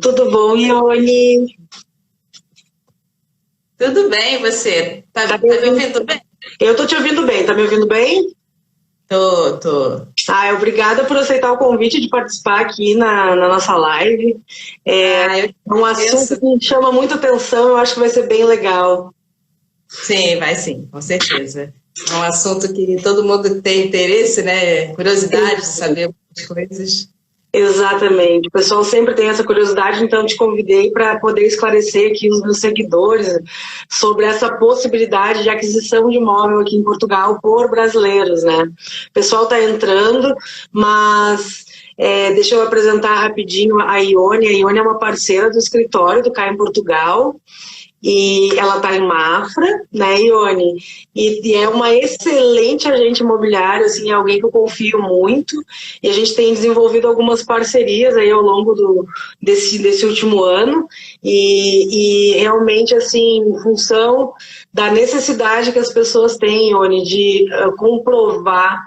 Tudo bom, Ione? Tudo bem, e você? Tá me ouvindo bem? Eu tô te ouvindo bem, tá me ouvindo bem? Tô. Obrigada por aceitar o convite de participar aqui na nossa live. É um assunto que me chama muita atenção, eu acho que vai ser bem legal. Sim, vai sim, com certeza. É um assunto que todo mundo tem interesse, né? Curiosidade de saber as coisas. Exatamente. O pessoal sempre tem essa curiosidade, então te convidei para poder esclarecer aqui os meus seguidores sobre essa possibilidade de aquisição de imóvel aqui em Portugal por brasileiros, né? O pessoal está entrando, mas deixa eu apresentar rapidinho a Ione. A Ione é uma parceira do escritório do Cá em Portugal. E ela está em Mafra, né, Ione? E é uma excelente agente imobiliário, assim, é alguém que eu confio muito, e a gente tem desenvolvido algumas parcerias aí ao longo desse último ano, e realmente, assim, em função da necessidade que as pessoas têm, Ione, de comprovar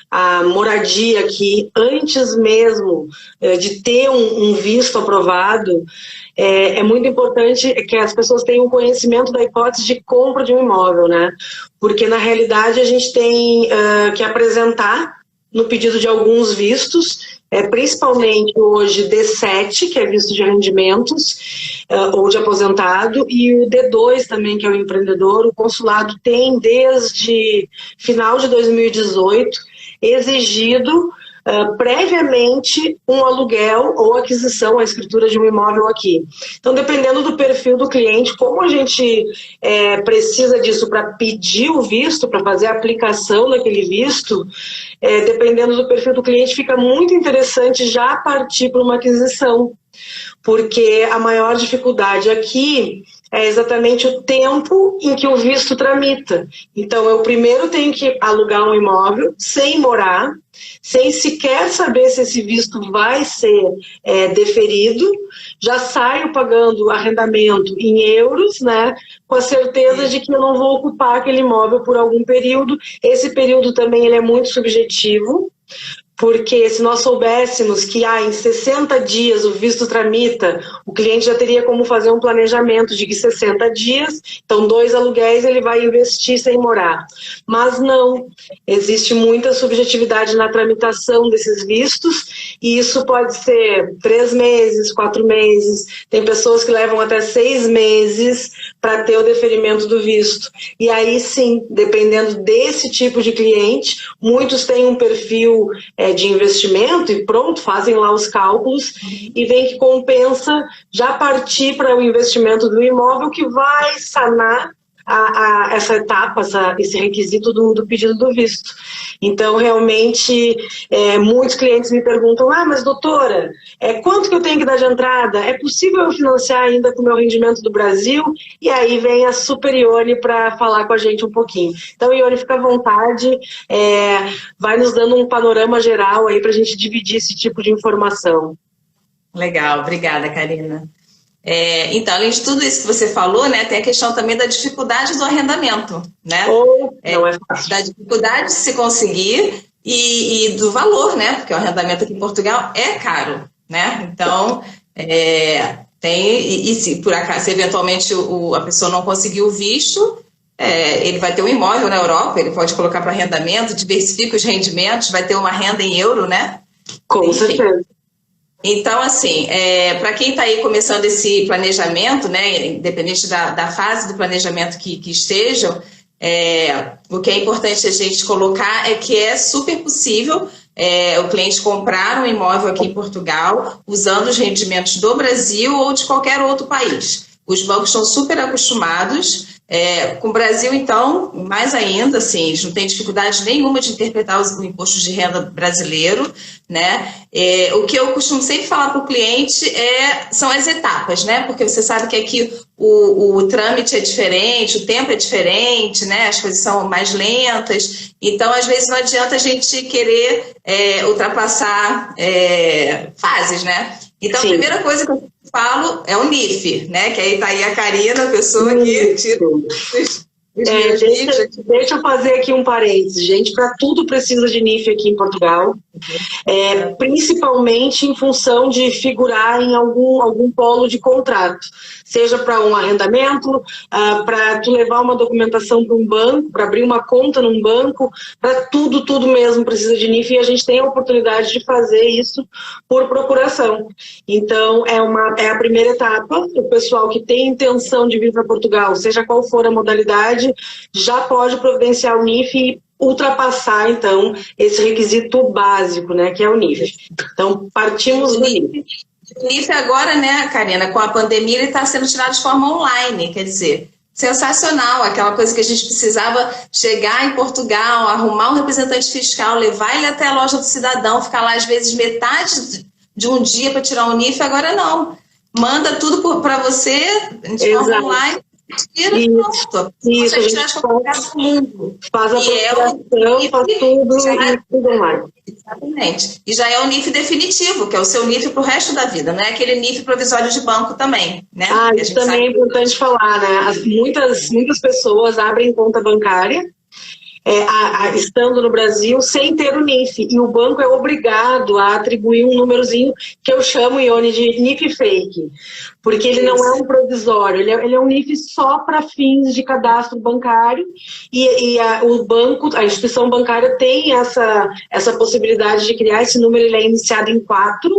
a moradia aqui antes mesmo de ter um visto aprovado, é muito importante que as pessoas tenham conhecimento da hipótese de compra de um imóvel, né? Porque, na realidade, a gente tem que apresentar no pedido de alguns vistos, principalmente hoje D7, que é visto de rendimentos, ou de aposentado, e o D2 também, que é o empreendedor. O consulado tem, desde final de 2018, exigido previamente um aluguel ou aquisição, a escritura de um imóvel aqui. Então, dependendo do perfil do cliente, como a gente precisa disso para pedir o visto, para fazer a aplicação daquele visto, dependendo do perfil do cliente, fica muito interessante já partir para uma aquisição, porque a maior dificuldade aqui é exatamente o tempo em que o visto tramita. Então, eu primeiro tenho que alugar um imóvel sem morar, sem sequer saber se esse visto vai ser deferido, já saio pagando arrendamento em euros, né, com a certeza de que eu não vou ocupar aquele imóvel por algum período. Esse período também ele é muito subjetivo, porque se nós soubéssemos que em 60 dias o visto tramita, o cliente já teria como fazer um planejamento de que 60 dias, então 2 aluguéis ele vai investir sem morar. Mas não, existe muita subjetividade na tramitação desses vistos, e isso pode ser 3 meses, 4 meses, tem pessoas que levam até 6 meses para ter o deferimento do visto. E aí sim, dependendo desse tipo de cliente, muitos têm um perfil de investimento e pronto, fazem lá os cálculos e veem que compensa já partir para o investimento do imóvel, que vai sanar essa etapa, esse requisito do pedido do visto. Então, realmente, muitos clientes me perguntam, mas doutora, quanto que eu tenho que dar de entrada? É possível eu financiar ainda com o meu rendimento do Brasil? E aí vem a super Ione para falar com a gente um pouquinho. Então, Ione, fica à vontade, vai nos dando um panorama geral aí para a gente dividir esse tipo de informação. Legal, obrigada, Karina. Então, além de tudo isso que você falou, né, tem a questão também da dificuldade do arrendamento, né? Não é fácil. Da dificuldade de se conseguir e do valor, né? Porque o arrendamento aqui em Portugal é caro, né? Então, se por acaso, se eventualmente a pessoa não conseguir o visto, ele vai ter um imóvel na Europa, ele pode colocar para arrendamento, diversifica os rendimentos, vai ter uma renda em euro, né? Com certeza. Então, assim, para quem está aí começando esse planejamento, né, independente da fase do planejamento que estejam, o que é importante a gente colocar é que é super possível o cliente comprar um imóvel aqui em Portugal usando os rendimentos do Brasil ou de qualquer outro país. Os bancos estão super acostumados. Com o Brasil, então, mais ainda, assim, eles não têm dificuldade nenhuma de interpretar o imposto de renda brasileiro, né? O que eu costumo sempre falar para o cliente são as etapas, né? Porque você sabe que aqui o trâmite é diferente, o tempo é diferente, né? As coisas são mais lentas, então, às vezes, não adianta a gente querer ultrapassar fases, né? Então, sim, a primeira coisa que eu falo é o NIF, né? Que aí está aí a Karina, a pessoa que tira Deixa eu fazer aqui um parênteses, gente. Para tudo precisa de NIF aqui em Portugal, principalmente em função de figurar em algum polo de contrato, seja para um arrendamento, para tu levar uma documentação para um banco, para abrir uma conta num banco, para tudo mesmo precisa de NIF, e a gente tem a oportunidade de fazer isso por procuração. Então, é a primeira etapa. O pessoal que tem intenção de vir para Portugal, seja qual for a modalidade, já pode providenciar o NIF e ultrapassar, então, esse requisito básico, né, que é o NIF. Então, partimos do NIF. O NIF agora, né, Karina, com a pandemia, ele está sendo tirado de forma online, quer dizer, sensacional, aquela coisa que a gente precisava chegar em Portugal, arrumar um representante fiscal, levar ele até a loja do cidadão, ficar lá, às vezes, metade de um dia para tirar o NIF, agora não. Manda tudo para você, de forma online. Tira, isso, a gente faz a procuração, faz tudo e tudo mais. Exatamente. E já é o NIF definitivo, que é o seu NIF para o resto da vida, não é aquele NIF provisório de banco também, né? Isso também é importante falar, né? Muitas pessoas abrem conta bancária estando no Brasil sem ter o NIF, e o banco é obrigado a atribuir um númerozinho que eu chamo, Ione, de NIF fake, porque ele não é um provisório, ele é um NIF só para fins de cadastro bancário, e o banco, a instituição bancária tem essa possibilidade de criar esse número. Ele é iniciado em 4,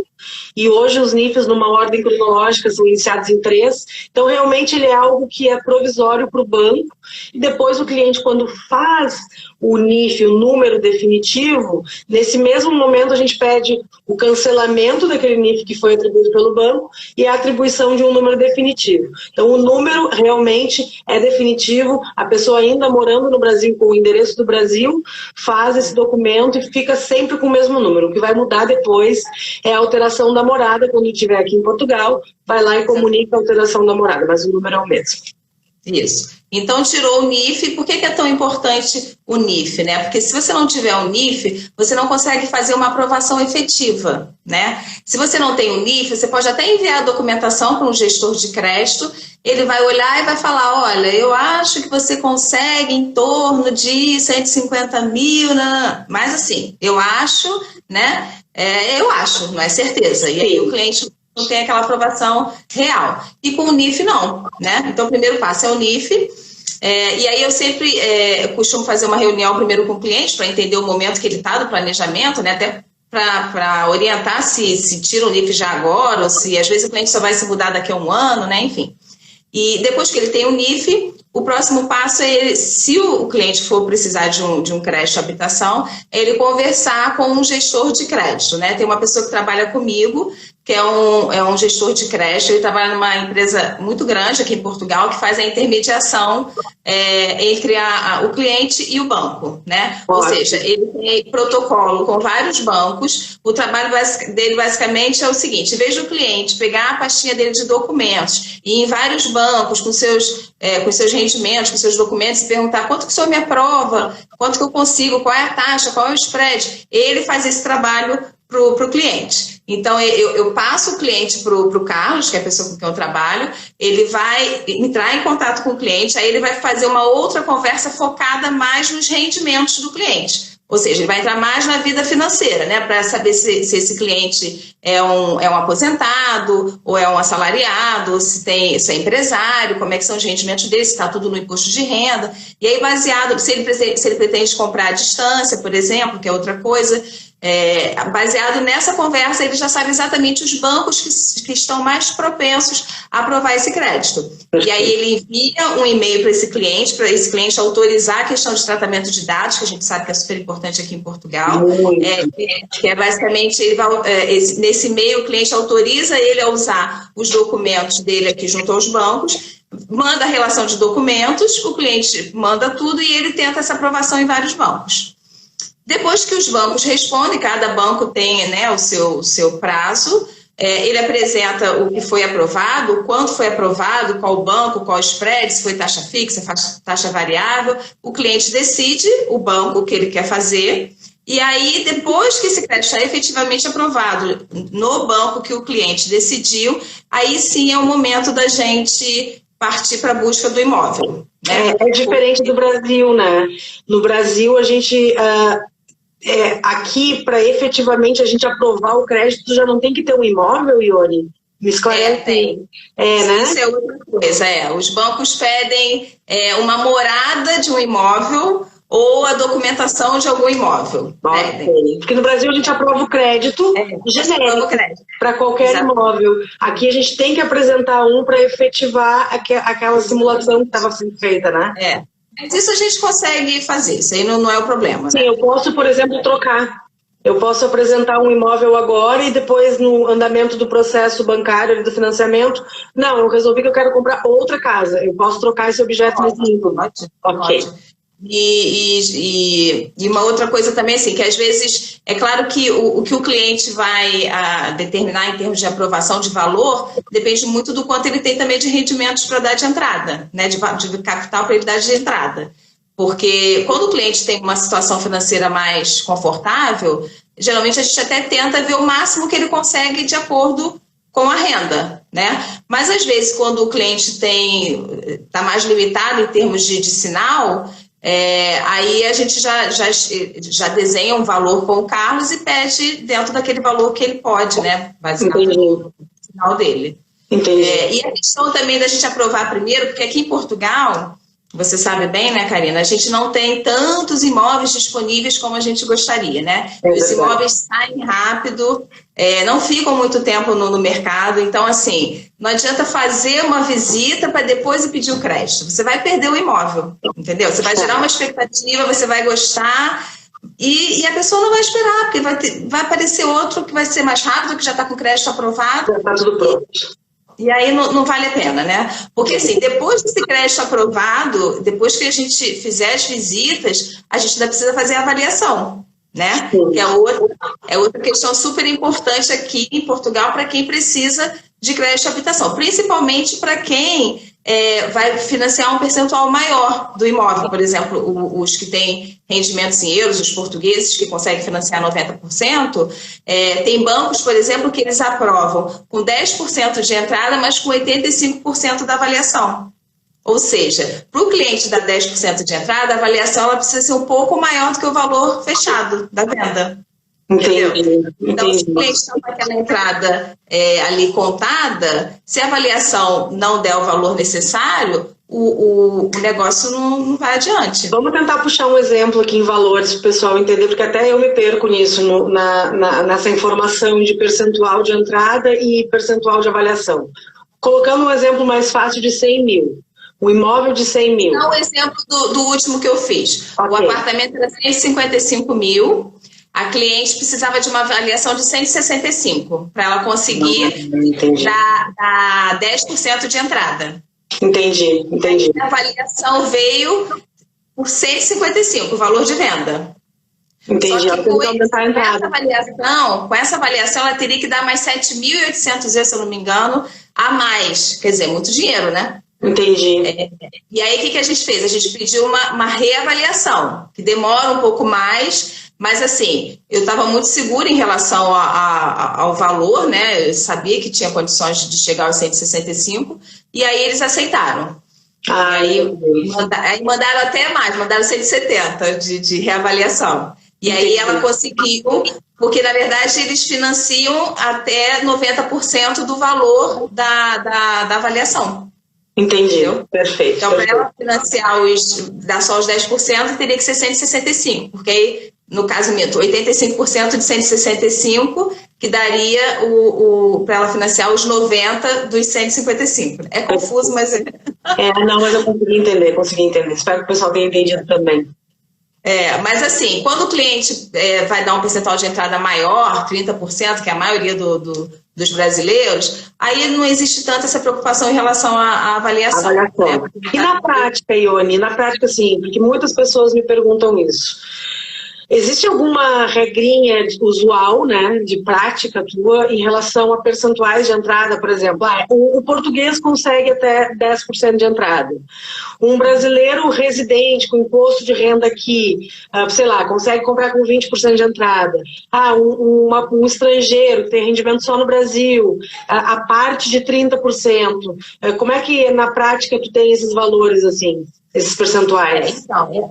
e hoje os NIFs, numa ordem cronológica, são iniciados em 3, então realmente ele é algo que é provisório para o banco, e depois o cliente, quando faz o NIF, o número definitivo, nesse mesmo momento a gente pede o cancelamento daquele NIF que foi atribuído pelo banco e a atribuição de um número definitivo. Então o número realmente é definitivo, a pessoa ainda morando no Brasil com o endereço do Brasil faz esse documento e fica sempre com o mesmo número. O que vai mudar depois é a alteração da morada. Quando estiver aqui em Portugal, vai lá e comunica a alteração da morada, mas o número é o mesmo. Isso. Então, tirou o NIF. Por que é tão importante o NIF, né? Porque se você não tiver o NIF, você não consegue fazer uma aprovação efetiva, né? Se você não tem o NIF, você pode até enviar a documentação para um gestor de crédito, ele vai olhar e vai falar, olha, eu acho que você consegue em torno de 150 mil, mas assim, eu acho, né? Eu acho, não é certeza. E aí o cliente não tem aquela aprovação real. E com o NIF, não, né? Então, o primeiro passo é o NIF. E aí eu sempre costumo fazer uma reunião primeiro com o cliente para entender o momento que ele está do planejamento, né? Até para orientar se tira o NIF já agora, ou se às vezes o cliente só vai se mudar daqui a um ano, né? Enfim. E depois que ele tem o NIF, o próximo passo é se o cliente for precisar de um crédito de habitação, é ele conversar com um gestor de crédito, né? Tem uma pessoa que trabalha comigo, que é um gestor de crédito. Ele trabalha numa empresa muito grande aqui em Portugal, que faz a intermediação entre o cliente e o banco, né? Ou seja, ele tem protocolo com vários bancos. O trabalho dele basicamente é o seguinte: em vez do cliente pegar a pastinha dele de documentos e ir em vários bancos com seus rendimentos, com seus documentos, e perguntar quanto que o senhor me aprova, quanto que eu consigo, qual é a taxa, qual é o spread, ele faz esse trabalho para o cliente. Então, eu passo o cliente para o Carlos, que é a pessoa com quem eu trabalho, ele vai entrar em contato com o cliente, aí ele vai fazer uma outra conversa focada mais nos rendimentos do cliente. Ou seja, ele vai entrar mais na vida financeira, né, para saber se esse cliente é um aposentado, ou é um assalariado, se é empresário, como é que são os rendimentos dele, se está tudo no imposto de renda. E aí, baseado, se ele pretende comprar à distância, por exemplo, que é outra coisa, baseado nessa conversa, ele já sabe exatamente os bancos que estão mais propensos a aprovar esse crédito. E aí ele envia um e-mail para esse cliente autorizar a questão de tratamento de dados, que a gente sabe que é super importante aqui em Portugal. Que é basicamente, nesse e-mail o cliente autoriza ele a usar os documentos dele aqui junto aos bancos, manda a relação de documentos, o cliente manda tudo e ele tenta essa aprovação em vários bancos. Depois que os bancos respondem, cada banco tem, né, o seu prazo, ele apresenta o que foi aprovado, o quanto foi aprovado, qual banco, qual spread, se foi taxa fixa, taxa variável. O cliente decide o banco que ele quer fazer, e aí, depois que esse crédito é efetivamente aprovado no banco que o cliente decidiu, aí sim é o momento da gente partir para a busca do imóvel. Né? É diferente do Brasil, né? No Brasil, a gente... aqui, para efetivamente a gente aprovar o crédito, já não tem que ter um imóvel, Ione? Me esclarece. Tem. Né? Isso é outra coisa. Os bancos pedem uma morada de um imóvel ou a documentação de algum imóvel. Porque no Brasil a gente aprova o crédito genérico para qualquer imóvel. Aqui a gente tem que apresentar um para efetivar aquela simulação que estava sendo feita, né? Mas isso a gente consegue fazer, isso aí não é o problema. Sim, né? Eu posso, por exemplo, trocar. Eu posso apresentar um imóvel agora e depois, no andamento do processo bancário e do financiamento, não, eu resolvi que eu quero comprar outra casa. Eu posso trocar esse objeto nesse nível. Ok. E uma outra coisa também, assim, que às vezes, é claro que o que o cliente vai determinar em termos de aprovação de valor depende muito do quanto ele tem também de rendimentos para dar de entrada, né, de capital para ele dar de entrada. Porque quando o cliente tem uma situação financeira mais confortável, geralmente a gente até tenta ver o máximo que ele consegue de acordo com a renda, né? Mas às vezes quando o cliente está mais limitado em termos de sinal, aí a gente já desenha um valor com o Carlos e pede dentro daquele valor que ele pode, né? Basicamente no sinal dele. E a questão também da gente aprovar primeiro, porque aqui em Portugal, você sabe bem, né, Karina? A gente não tem tantos imóveis disponíveis como a gente gostaria, né? Os imóveis saem rápido, não ficam muito tempo no mercado. Então, assim, não adianta fazer uma visita para depois pedir o crédito. Você vai perder o imóvel, entendeu? Você vai gerar uma expectativa, você vai gostar e a pessoa não vai esperar, porque vai aparecer outro que vai ser mais rápido, que já está com crédito aprovado. Já está tudo pronto. E aí não vale a pena, né? Porque assim, depois desse crédito aprovado, depois que a gente fizer as visitas, a gente ainda precisa fazer a avaliação, né? Que é outra questão super importante aqui em Portugal para quem precisa de crédito de habitação, principalmente para quem vai financiar um percentual maior do imóvel. Por exemplo, os que têm rendimentos em euros, os portugueses que conseguem financiar 90%, tem bancos, por exemplo, que eles aprovam com 10% de entrada, mas com 85% da avaliação. Ou seja, para o cliente dar 10% de entrada, a avaliação ela precisa ser um pouco maior do que o valor fechado da venda. Entendeu? Então, se o cliente está com aquela entrada ali contada, se a avaliação não der o valor necessário, o negócio não vai adiante. Vamos tentar puxar um exemplo aqui em valores para o pessoal entender, porque até eu me perco nisso, nessa informação de percentual de entrada e percentual de avaliação. Colocando um exemplo mais fácil de 100 mil. Um imóvel de 100 mil. Não, o exemplo do último que eu fiz. Okay. O apartamento era 155 mil. A cliente precisava de uma avaliação de 165 para ela conseguir dar 10% de entrada. Entendi. A avaliação veio por 155, o valor de venda. Entendi. Só que com essa avaliação, ela teria que dar mais 7.800 euros, se eu não me engano, a mais. Quer dizer, muito dinheiro, né? Entendi. E aí, o que a gente fez? A gente pediu uma reavaliação, que demora um pouco mais. Mas, assim, eu estava muito segura em relação ao valor, né? Eu sabia que tinha condições de chegar aos 165, e aí eles aceitaram. Aí mandaram até mais, mandaram 170 de reavaliação. E aí ela conseguiu, porque, na verdade, eles financiam até 90% do valor da avaliação. Entendi, perfeito. Então, para ela financiar dar só os 10%, teria que ser 165, porque aí, no caso, 85% de 165, que daria para ela financiar os 90 dos 155. É confuso, mas... Não, mas eu consegui entender. Espero que o pessoal tenha entendido também. Mas assim, quando o cliente vai dar um percentual de entrada maior, 30%, que é a maioria dos brasileiros, aí não existe tanta essa preocupação em relação à avaliação. Né? E na prática, Ione, sim, porque muitas pessoas me perguntam isso. Existe alguma regrinha usual, né, de prática tua em relação a percentuais de entrada, por exemplo? O português consegue até 10% de entrada. Um brasileiro residente com imposto de renda aqui, sei lá, consegue comprar com 20% de entrada. Um estrangeiro que tem rendimento só no Brasil, a parte de 30%. Como é que na prática tu tem esses valores, assim, esses percentuais? Então,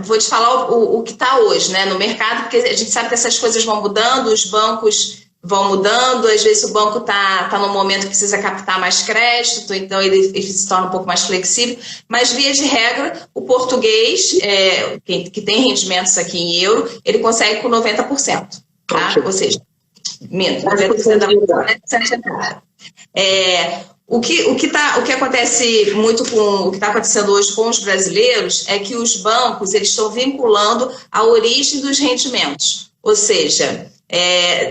vou te falar o que está hoje, né, no mercado, porque a gente sabe que essas coisas vão mudando, os bancos vão mudando, às vezes o banco tá num momento que precisa captar mais crédito, então ele se torna um pouco mais flexível, mas via de regra, o português, que tem rendimentos aqui em euro, ele consegue com 90%, tá? Okay. Ou seja, menos, 90% da entrada. O que acontece muito com o que está acontecendo hoje com os brasileiros é que os bancos eles estão vinculando a origem dos rendimentos, ou seja,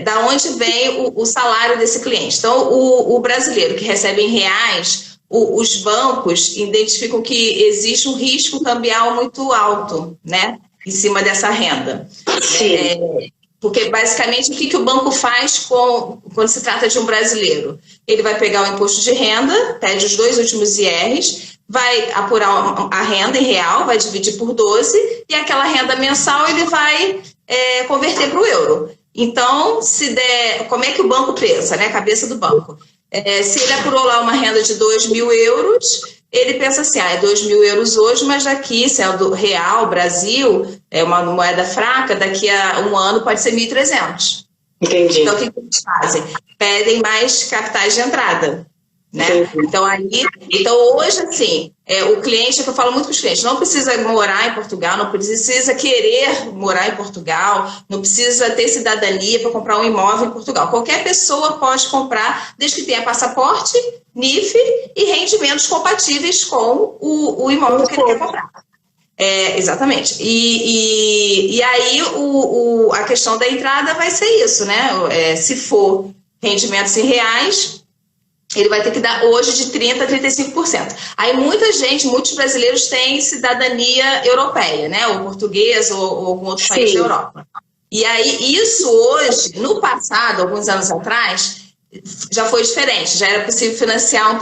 da onde vem o salário desse cliente. Então, o brasileiro que recebe em reais, os bancos identificam que existe um risco cambial muito alto, né, em cima dessa renda. Sim. Porque, basicamente, o que o banco faz quando se trata de um brasileiro? Ele vai pegar o imposto de renda, pede os 2 últimos IRs, vai apurar a renda em real, vai dividir por 12, e aquela renda mensal ele vai converter para o euro. Então, como é que o banco pensa, né? A cabeça do banco. Se ele apurou lá uma renda de 2.000 euros, ele pensa assim, é 2.000 euros hoje, mas daqui, se é do real, Brasil, é uma moeda fraca, daqui a um ano pode ser 1.300. Entendi. Então, o que eles fazem? Pedem mais capitais de entrada, né? Então, hoje, assim, o cliente, é que eu falo muito com os clientes, não precisa morar em Portugal, não precisa querer morar em Portugal, não precisa ter cidadania para comprar um imóvel em Portugal. Qualquer pessoa pode comprar, desde que tenha passaporte, NIF e rendimentos compatíveis com o imóvel que ele quer comprar. Exatamente. E aí a questão da entrada vai ser isso, né? Se for rendimentos em reais, ele vai ter que dar hoje de 30% a 35%. Aí muitos brasileiros têm cidadania europeia, né? Ou português ou algum outro país da Europa. E aí isso hoje, no passado, alguns anos atrás, já foi diferente, já era possível financiar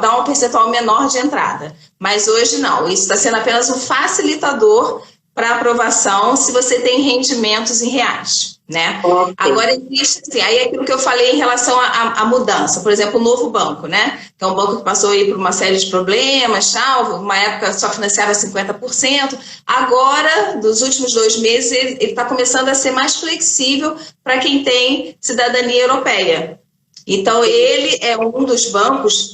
dar um percentual menor de entrada. Mas hoje não, isso está sendo apenas um facilitador para aprovação se você tem rendimentos em reais, né? Okay. Agora existe, assim, aí é aquilo que eu falei em relação à mudança, por exemplo, o novo banco, né? Que é um banco que passou aí por uma série de problemas, uma época só financiava 50%, agora, dos últimos 2 meses, ele está começando a ser mais flexível para quem tem cidadania europeia. Então, ele é um dos bancos,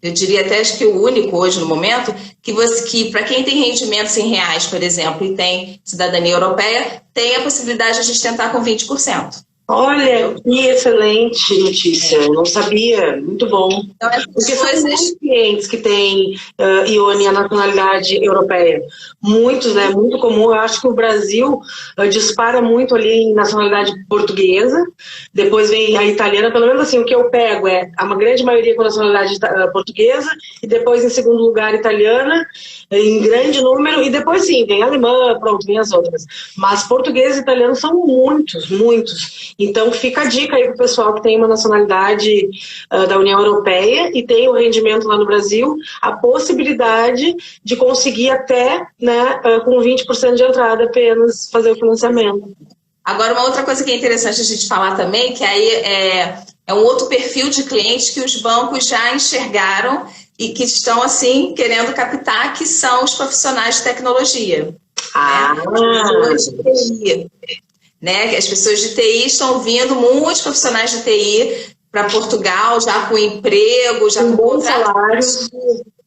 eu diria até acho que o único hoje no momento, que para quem tem rendimentos em reais, por exemplo, e tem cidadania europeia, tem a possibilidade de a gente tentar com 20%. Olha, que excelente notícia, eu não sabia, muito bom. Então, porque são muitos clientes que têm, Ione, a nacionalidade europeia. Muitos, né? Muito comum. Eu acho que o Brasil dispara muito ali em nacionalidade portuguesa, depois vem a italiana, pelo menos assim, o que eu pego uma grande maioria com nacionalidade portuguesa, e depois em segundo lugar italiana, em grande número, e depois sim, vem alemã, pronto, vem as outras. Mas português e italiano são muitos, muitos. Então, fica a dica aí para o pessoal que tem uma nacionalidade da União Europeia e tem o rendimento lá no Brasil, a possibilidade de conseguir até, né, com 20% de entrada apenas fazer o financiamento. Agora, uma outra coisa que é interessante a gente falar também, que aí é um outro perfil de cliente que os bancos já enxergaram e que estão, assim, querendo captar, que são os profissionais de tecnologia. Né? As pessoas de TI estão vindo, muitos profissionais de TI para Portugal, já com emprego, já com bons salários,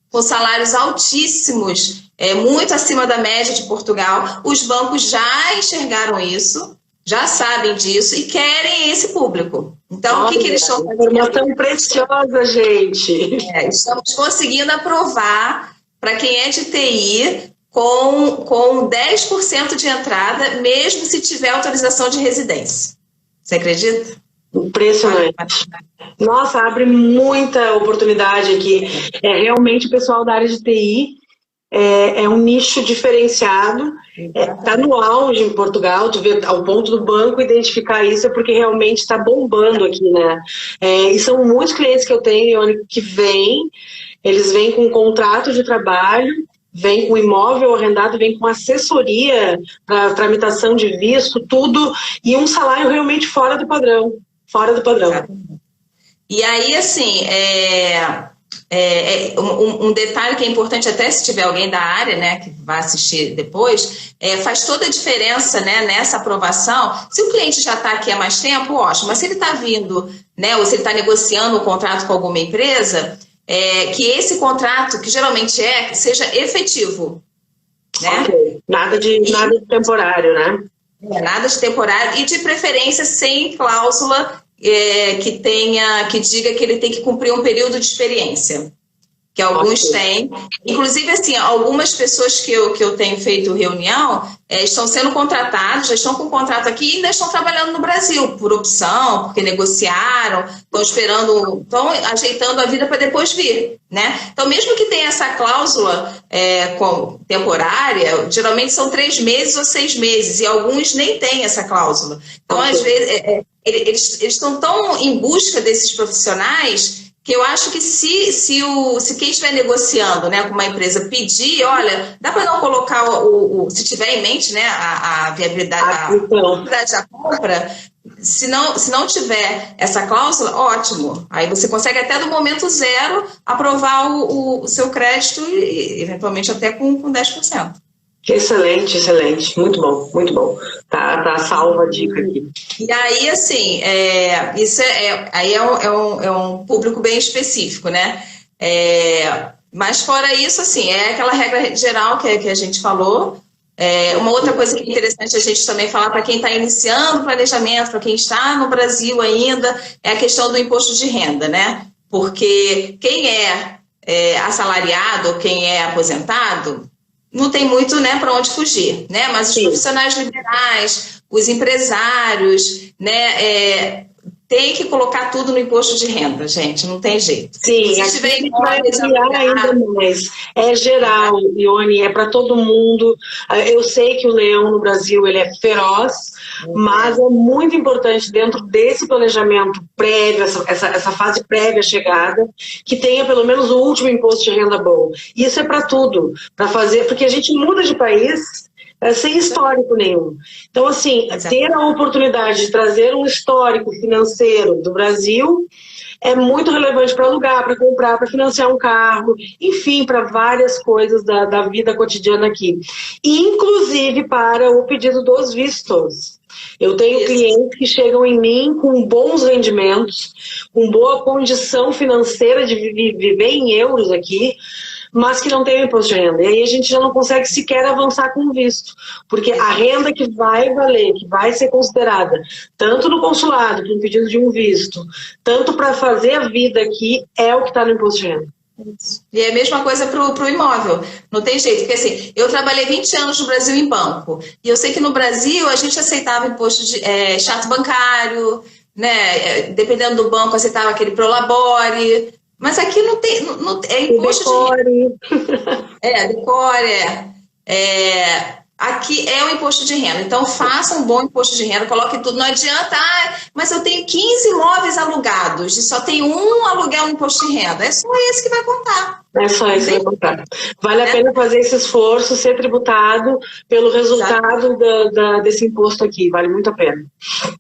com salários altíssimos, muito acima da média de Portugal. Os bancos já enxergaram isso, já sabem disso e querem esse público. Então, o que eles estão fazendo? Informação preciosa, gente. Estamos conseguindo aprovar para quem é de TI com 10% de entrada, mesmo se tiver autorização de residência. Você acredita? Impressionante. Nossa, abre muita oportunidade aqui. Realmente o pessoal da área de TI é um nicho diferenciado, está no auge em Portugal, tu vê ao ponto do banco identificar isso, é porque realmente está bombando aqui, né? E são muitos clientes que eu tenho que eles vêm com um contrato de trabalho, vêm com imóvel arrendado, vêm com assessoria para tramitação de visto, tudo, e um salário realmente fora do padrão. Fora do padrão. E aí, assim, um detalhe que é importante, até se tiver alguém da área, né, que vai assistir depois, faz toda a diferença, né, nessa aprovação. Se o cliente já está aqui há mais tempo, ótimo, mas se ele está vindo, né, ou se ele está negociando um contrato com alguma empresa, que esse contrato, que geralmente seja efetivo. Né? Okay. Nada de temporário, né? Nada de temporário e de preferência sem cláusula que diga que ele tem que cumprir um período de experiência, que alguns têm. Inclusive, assim, algumas pessoas que eu tenho feito reunião estão sendo contratados, já estão com contrato aqui e ainda estão trabalhando no Brasil, por opção, porque negociaram, estão esperando, estão ajeitando a vida para depois vir, né? Então, mesmo que tenha essa cláusula temporária, geralmente são 3 meses ou 6 meses, e alguns nem têm essa cláusula. Então, às vezes, eles estão tão em busca desses profissionais que eu acho que se quem estiver negociando, né, com uma empresa pedir, olha, dá para não colocar se tiver em mente, né, a viabilidade da compra, se não tiver essa cláusula, ótimo. Aí você consegue até do momento zero aprovar o seu crédito e eventualmente até com 10%. Excelente, excelente. Muito bom, muito bom. Tá salva a dica aqui. E aí, assim, isso é um público bem específico, né? Mas fora isso, assim, é aquela regra geral que a gente falou. Uma outra coisa que é interessante a gente também falar para quem está iniciando o planejamento, para quem está no Brasil ainda, é a questão do imposto de renda, né? Porque quem é assalariado ou quem é aposentado não tem muito, né, para onde fugir, né? Mas os profissionais liberais, os empresários, né, tem que colocar tudo no imposto de renda, gente, não tem jeito. Sim, se tiver vai ampliar ainda mais. É geral, Ione, é para todo mundo. Eu sei que o leão no Brasil ele é feroz, mas é muito importante dentro desse planejamento prévio, essa fase prévia à chegada, que tenha pelo menos o último imposto de renda bom. Isso é para tudo, para fazer, porque a gente muda de país sem histórico nenhum. Então, assim, ter a oportunidade de trazer um histórico financeiro do Brasil é muito relevante para alugar, para comprar, para financiar um carro, enfim, para várias coisas da vida cotidiana aqui. Inclusive para o pedido dos vistos. Eu tenho clientes que chegam em mim com bons rendimentos, com boa condição financeira de viver em euros aqui, mas que não tem imposto de renda. E aí a gente já não consegue sequer avançar com o visto, porque a renda que vai valer, que vai ser considerada, tanto no consulado, para o pedido de um visto, tanto para fazer a vida aqui, é o que está no imposto de renda. E é a mesma coisa para o imóvel, não tem jeito, porque assim, eu trabalhei 20 anos no Brasil em banco, e eu sei que no Brasil a gente aceitava imposto de extrato bancário, né, dependendo do banco aceitava aquele prolabore, mas aqui não tem, é imposto de renda. Aqui é o imposto de renda, então faça um bom imposto de renda, coloque tudo, não adianta, mas eu tenho 15 imóveis alugados e só tem um aluguel no imposto de renda, é só esse que vai contar. É só esse que vai contar. Vale a pena fazer esse esforço, ser tributado pelo resultado desse imposto aqui, vale muito a pena.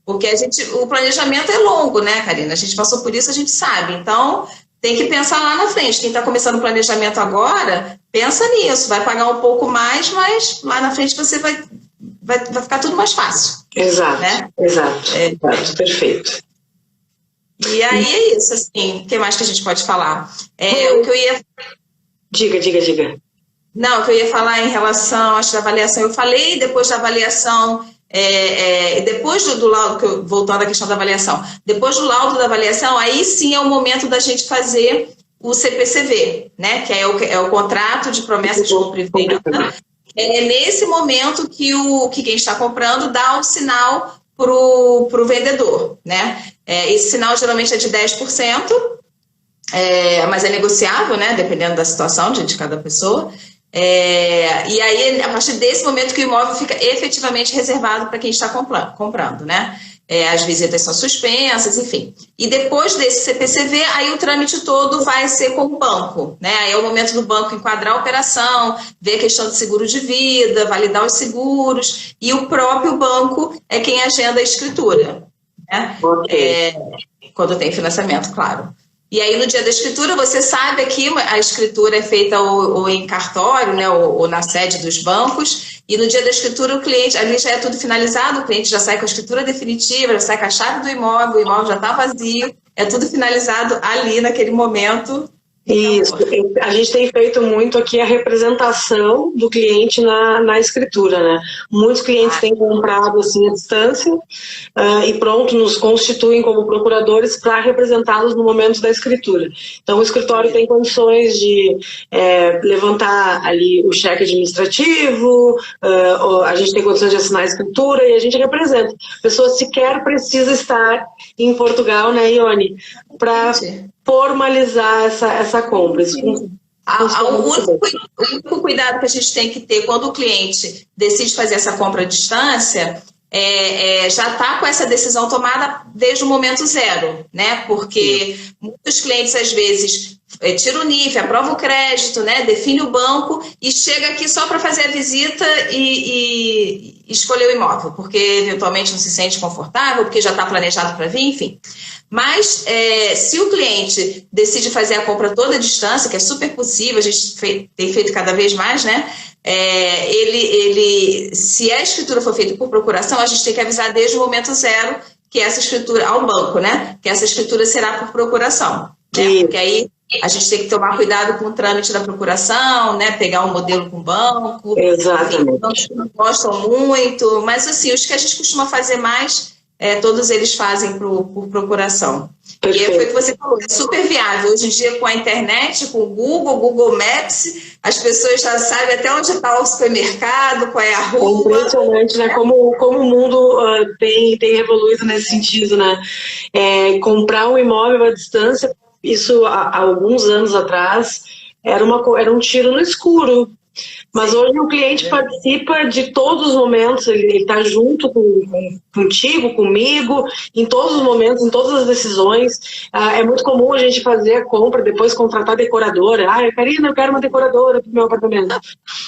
Porque o planejamento é longo, né, Karina? A gente passou por isso, a gente sabe, então tem que pensar lá na frente. Quem está começando o planejamento agora, pensa nisso. Vai pagar um pouco mais, mas lá na frente você vai ficar tudo mais fácil. Exato, né? Exato, perfeito. E aí é isso, assim. O que mais que a gente pode falar? O que eu ia... Diga. Não, o que eu ia falar em relação à avaliação, eu falei, depois da avaliação... depois do laudo, voltando à questão da avaliação, depois do laudo da avaliação, aí sim é o momento da gente fazer o CPCV, né? Que é o contrato de promessa de compra e venda. É nesse momento que quem está comprando dá o sinal para o vendedor, né? Esse sinal geralmente é de 10%, mas é negociável, né? Dependendo da situação de cada pessoa. E aí, a partir desse momento que o imóvel fica efetivamente reservado para quem está comprando, né? As visitas são suspensas, enfim. E depois desse CPCV, aí o trâmite todo vai ser com o banco, né? Aí é o momento do banco enquadrar a operação, ver a questão de seguro de vida, validar os seguros, e o próprio banco é quem agenda a escritura, né? Ok. Quando tem financiamento, claro. E aí, no dia da escritura, você sabe que a escritura é feita ou em cartório, né, ou na sede dos bancos, e no dia da escritura o cliente, ali já é tudo finalizado, o cliente já sai com a escritura definitiva, já sai com a chave do imóvel, o imóvel já está vazio, é tudo finalizado ali, naquele momento. Isso, a gente tem feito muito aqui a representação do cliente na escritura, né? Muitos clientes têm comprado assim à distância e pronto, nos constituem como procuradores para representá-los no momento da escritura. Então o escritório tem condições de levantar ali o cheque administrativo, a gente tem condições de assinar a escritura e a gente representa. A pessoa sequer precisa estar em Portugal, né, Ione? Para formalizar essa compra. O único cuidado que a gente tem que ter quando o cliente decide fazer essa compra à distância já está com essa decisão tomada desde o momento zero, né? Porque muitos clientes, às vezes, tiram o NIF, aprovam o crédito, né? Define o banco e chega aqui só para fazer a visita e escolher o imóvel, porque eventualmente não se sente confortável, porque já está planejado para vir, enfim. Mas se o cliente decide fazer a compra toda à distância, que é super possível, a gente tem feito cada vez mais, né? Se a escritura for feita por procuração, a gente tem que avisar desde o momento zero que essa escritura, ao banco, né? Que essa escritura será por procuração, né? Porque aí a gente tem que tomar cuidado com o trâmite da procuração, né? Pegar um modelo com o banco. Exatamente. Enfim, bancos que não gostam muito, mas assim, os que a gente costuma fazer mais, todos eles fazem por procuração. Perfeito. E foi o que você falou, é super viável. Hoje em dia, com a internet, com o Google Maps, as pessoas já sabem até onde está o supermercado, qual é a rua. É impressionante, né? Como o mundo tem evoluído nesse sentido, né? Comprar um imóvel à distância, isso há alguns anos atrás, era um tiro no escuro. Mas hoje o cliente participa de todos os momentos, ele está junto contigo, comigo, em todos os momentos, em todas as decisões. É muito comum a gente fazer a compra, depois contratar decoradora. Karina, eu quero uma decoradora para o meu apartamento.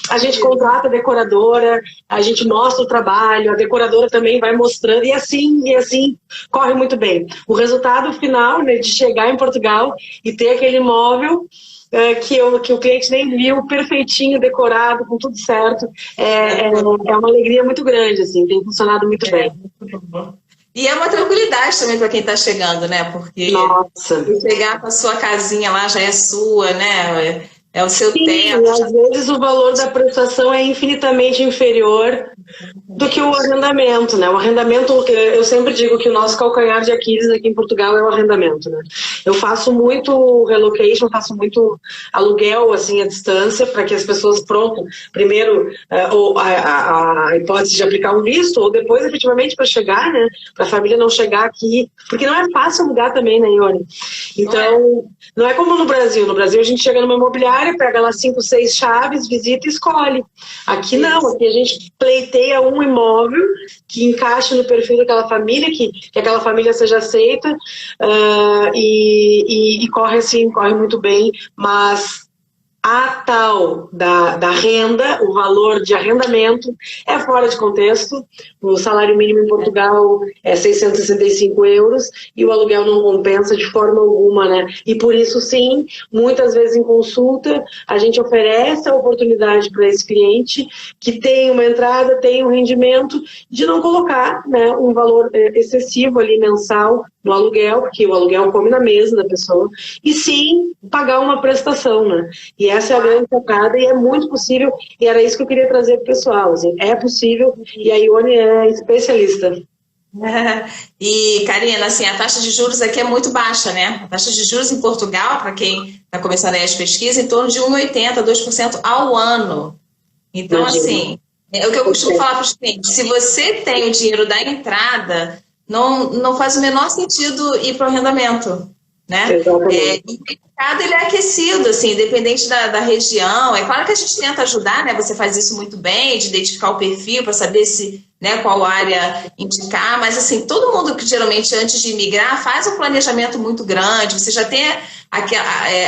A gente contrata a decoradora, a gente mostra o trabalho, a decoradora também vai mostrando, e assim corre muito bem. O resultado final, né, de chegar em Portugal e ter aquele imóvel que o cliente nem viu, perfeitinho, decorado, com tudo certo, é uma alegria muito grande, assim, tem funcionado muito bem. E é uma tranquilidade também para quem está chegando, né? Porque chegar com a sua casinha lá já é sua, né? É o seu teto. E às vezes o valor da prestação é infinitamente inferior do que o arrendamento, né? O arrendamento, eu sempre digo que o nosso calcanhar de Aquiles aqui em Portugal é o arrendamento, né? Eu faço muito relocation, faço muito aluguel, assim, à distância, para que as pessoas, pronto, primeiro, ou a hipótese de aplicar um visto, ou depois, efetivamente, para chegar, né? Para a família não chegar aqui, porque não é fácil alugar também, né, Ione? Então, não é como no Brasil. No Brasil, a gente chega numa imobiliária, pega lá 5, 6 chaves, visita e escolhe. Aqui não, aqui a gente pleiteia um imóvel que encaixe no perfil daquela família, que aquela família seja aceita, e corre assim, corre muito bem, mas a tal da renda, o valor de arrendamento é fora de contexto. O salário mínimo em Portugal é 665 euros e o aluguel não compensa de forma alguma, né? E por isso, sim, muitas vezes em consulta, a gente oferece a oportunidade para esse cliente que tem uma entrada, tem um rendimento, de não colocar, né, um valor excessivo ali mensal no aluguel, porque o aluguel come na mesa da pessoa, e sim pagar uma prestação, né? E essa é a grande sacada, e é muito possível, e era isso que eu queria trazer para o pessoal, assim, é possível, e a Ione é especialista. E, Karina, assim, a taxa de juros aqui é muito baixa, né? A taxa de juros em Portugal, para quem está começando aí as pesquisas, em torno de 1,80%, 2% ao ano. Então, assim, é o que eu costumo falar para os clientes, se você tem o dinheiro da entrada, não faz o menor sentido ir para o arrendamento. né? E o mercado, ele é aquecido, assim, independente da região. É claro que a gente tenta ajudar, né? Você faz isso muito bem, de identificar o perfil para saber se, né, qual área indicar, mas assim, todo mundo que geralmente antes de migrar faz um planejamento muito grande, você já tem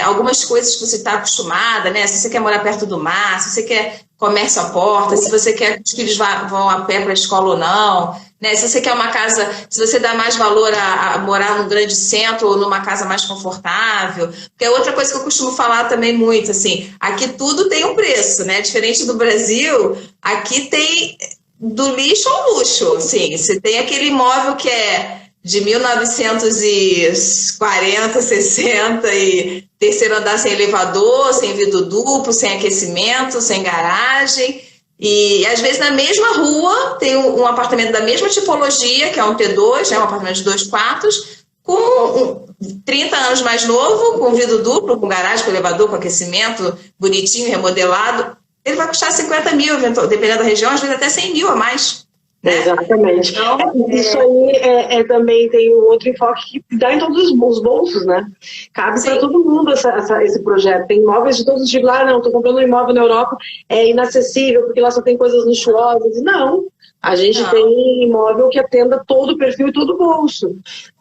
algumas coisas que você está acostumada, né? Se você quer morar perto do mar, se você quer comércio à porta, se você quer que os filhos vão a pé para a escola ou não, né? Se você quer uma casa, se você dá mais valor a morar num grande centro ou numa casa mais confortável, porque é outra coisa que eu costumo falar também muito, assim, aqui tudo tem um preço, né? Diferente do Brasil, aqui tem do lixo ao luxo, assim, você tem aquele imóvel que é de 1940, 60 e terceiro andar sem elevador, sem vidro duplo, sem aquecimento, sem garagem, e às vezes na mesma rua tem um apartamento da mesma tipologia, que é um T2, né, um apartamento de 2 quartos, com 30 anos mais novo, com vidro duplo, com garagem, com elevador, com aquecimento, bonitinho, remodelado. Ele vai custar 50 mil, dependendo da região, às vezes até 100 mil a mais. Né? Exatamente. Então, isso aí também tem um outro enfoque que dá em todos os bolsos, né? Cabe para todo mundo esse projeto. Tem imóveis de todos os tipos. Não, estou comprando um imóvel na Europa, é inacessível, porque lá só tem coisas luxuosas. Não, a gente tem imóvel que atenda todo o perfil e todo o bolso.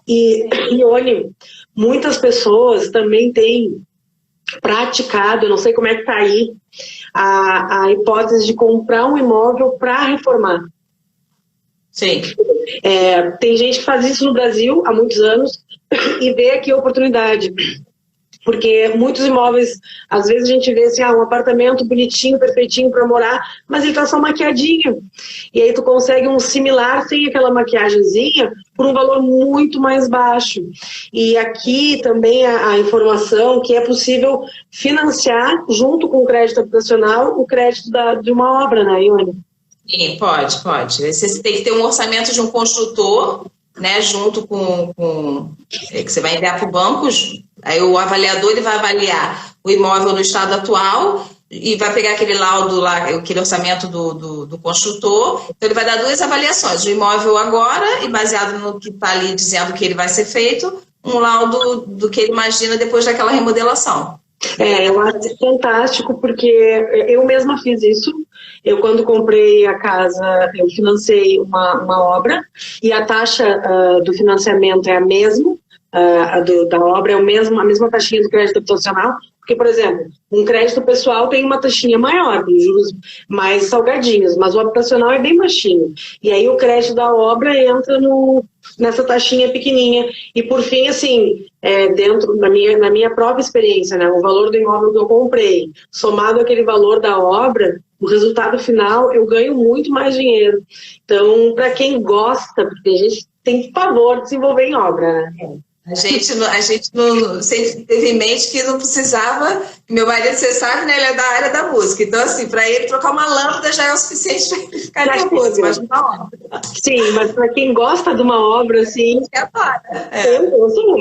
E Ione, muitas pessoas também têm praticado, eu não sei como é que está aí, a hipótese de comprar um imóvel para reformar. Sim. Tem gente que faz isso no Brasil há muitos anos e vê aqui a oportunidade. Porque muitos imóveis, às vezes a gente vê assim, um apartamento bonitinho, perfeitinho para morar, mas ele tá só maquiadinho. E aí tu consegue um similar sem aquela maquiagemzinha por um valor muito mais baixo. E aqui também a informação que é possível financiar, junto com o crédito habitacional, o crédito de uma obra, né, Ione? Sim, pode. Você tem que ter um orçamento de um construtor, né, junto com que você vai enviar para o banco, aí o avaliador ele vai avaliar o imóvel no estado atual e vai pegar aquele laudo lá, aquele orçamento do construtor, então ele vai dar 2 avaliações, o imóvel agora e baseado no que está ali dizendo que ele vai ser feito, um laudo do que ele imagina depois daquela remodelação. Eu acho fantástico, porque eu mesma fiz isso. Eu, quando comprei a casa, eu financei uma obra e a taxa do financiamento é a mesma, da obra é a mesma taxinha do crédito habitacional, porque, por exemplo, um crédito pessoal tem uma taxinha maior, tem juros mais salgadinhos, mas o habitacional é bem baixinho. E aí o crédito da obra entra nessa taxinha pequenininha. E, por fim, assim, dentro na minha própria experiência, né, o valor do imóvel que eu comprei, somado àquele valor da obra, o resultado final, eu ganho muito mais dinheiro. Então, para quem gosta, porque a gente tem pavor de se envolver em obra, né? A gente não sempre teve em mente que não precisava, meu marido, você sabe, né, ele é da área da música, então assim, para ele trocar uma lâmpada já é o suficiente para ele ficar nervoso, mas não obra. Sim, mas para quem gosta de uma obra, assim,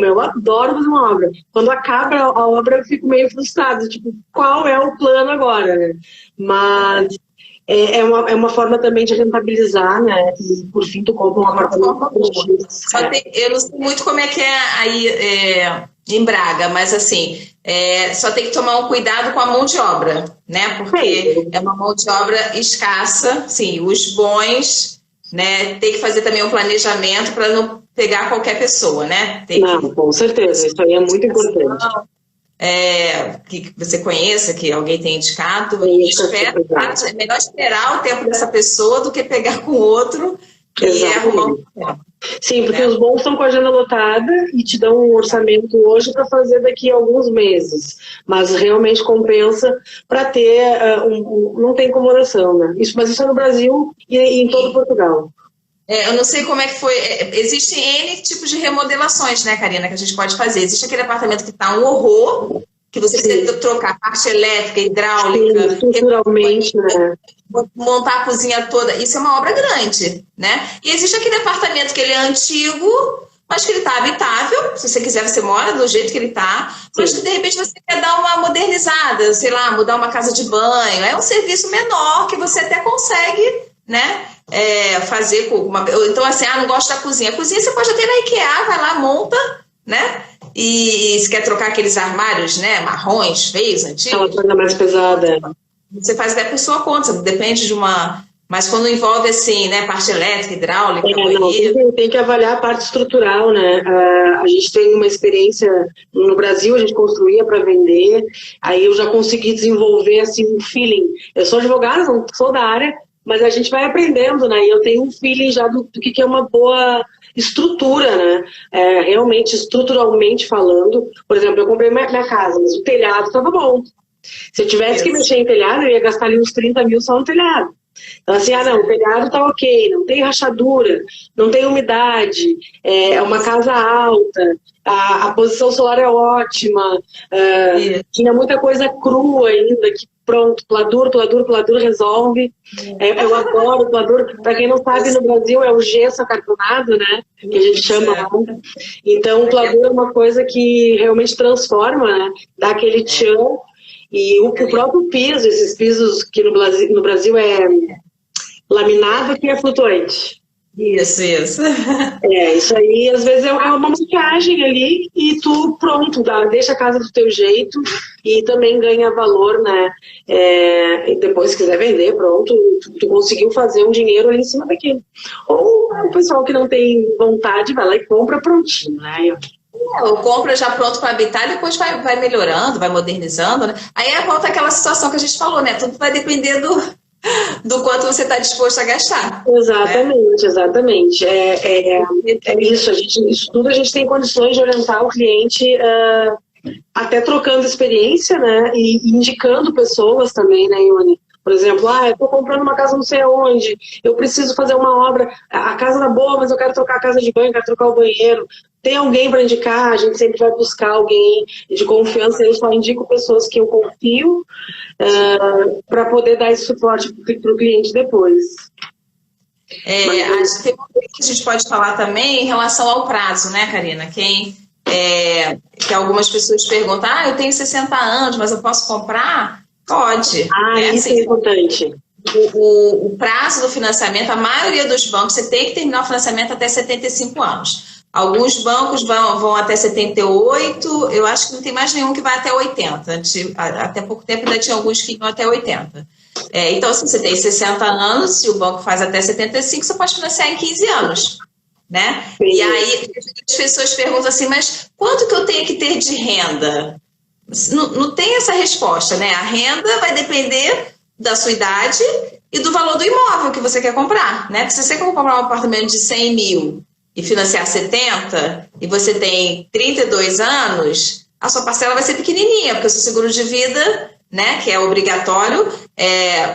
eu adoro fazer uma obra. Quando acaba a obra eu fico meio frustrada, tipo, qual é o plano agora, né? Mas é uma forma também de rentabilizar, né? E por fim tu compra um apartamento. Eu não sei muito como é que é aí em Braga, mas assim, só tem que tomar um cuidado com a mão de obra, né? Porque é uma mão de obra escassa, sim, os bons, né? Tem que fazer também um planejamento para não pegar qualquer pessoa, né? Com certeza, isso aí é muito importante. Que você conheça, que alguém tenha indicado, e é melhor esperar o tempo dessa pessoa do que pegar com outro e arrumar um tempo. Sim, porque os bons estão com a agenda lotada e te dão um orçamento hoje para fazer daqui a alguns meses, mas realmente compensa para ter, não tem incomodação, né? Mas isso é no Brasil e em todo Portugal. Eu não sei como é que foi. Existem N tipos de remodelações, né, Karina, que a gente pode fazer. Existe aquele apartamento que está um horror, que você precisa trocar parte elétrica, hidráulica, sim, estruturalmente, né? Montar a cozinha toda. Isso é uma obra grande, né? E existe aquele apartamento que ele é antigo, mas que ele está habitável. Se você quiser, você mora do jeito que ele está. Mas que, de repente, você quer dar uma modernizada, sei lá, mudar uma casa de banho. É um serviço menor que você até consegue, né? Fazer com uma... Então, assim, não gosto da cozinha. A cozinha você pode ter na IKEA, vai lá, monta, né? e se quer trocar aqueles armários, né, marrons, feios, antigos. Aquela coisa mais pesada. Você faz até por sua conta, depende de uma... Mas quando envolve, assim, né, parte elétrica, hidráulica, não, tem que avaliar a parte estrutural, né? A gente tem uma experiência no Brasil, a gente construía para vender, aí eu já consegui desenvolver, assim, um feeling. Eu sou advogada, não sou da área, mas a gente vai aprendendo, né? E eu tenho um feeling já do que é uma boa estrutura, né? Realmente, estruturalmente falando. Por exemplo, eu comprei minha casa, mas o telhado estava bom. Se eu tivesse que mexer em telhado, eu ia gastar ali uns 30 mil só no telhado. Então, assim, não, o telhado tá ok, não tem rachadura, não tem umidade, é uma casa alta, a posição solar é ótima, tinha muita coisa crua ainda, que pronto, pladur resolve. Eu adoro pladur. Para quem não sabe, no Brasil é o gesso acartonado, né? Que a gente chama. Então, o pladur é uma coisa que realmente transforma, né? Dá aquele tchan. E o próprio piso, esses pisos que no Brasil é laminado, que é flutuante. Isso. Isso aí, às vezes, é uma maquiagem ali e tu, pronto, deixa a casa do teu jeito e também ganha valor, né? E depois, se quiser vender, pronto, tu conseguiu fazer um dinheiro ali em cima daquilo. Ou o pessoal que não tem vontade vai lá e compra prontinho, né? Ou compra já pronto para habitar e depois vai melhorando, vai modernizando, né? Aí volta aquela situação que a gente falou, né? Tudo vai depender do quanto você está disposto a gastar. Exatamente. É isso, isso tudo a gente tem condições de orientar o cliente, até trocando experiência, né? E indicando pessoas também, né, Ione? Por exemplo, eu estou comprando uma casa não sei aonde, eu preciso fazer uma obra, a casa tá boa, mas eu quero trocar a casa de banho, quero trocar o banheiro. Tem alguém para indicar? A gente sempre vai buscar alguém de confiança, eu só indico pessoas que eu confio para poder dar esse suporte para o cliente depois. Tem uma coisa que a gente pode falar também em relação ao prazo, né, Karina? Que algumas pessoas perguntam, eu tenho 60 anos, mas eu posso comprar? Pode. Isso é importante. O prazo do financiamento, a maioria dos bancos, você tem que terminar o financiamento até 75 anos. Alguns bancos vão até 78, eu acho que não tem mais nenhum que vai até 80. Até pouco tempo ainda tinha alguns que iam até 80. Então, se você tem 60 anos, se o banco faz até 75, você pode financiar em 15 anos. Né? E aí as pessoas perguntam assim, mas quanto que eu tenho que ter de renda? Não tem essa resposta, né? A renda vai depender da sua idade e do valor do imóvel que você quer comprar, né? Porque se você quer comprar um apartamento de 100 mil e financiar 70 e você tem 32 anos, a sua parcela vai ser pequenininha, porque o seu seguro de vida, né, que é obrigatório,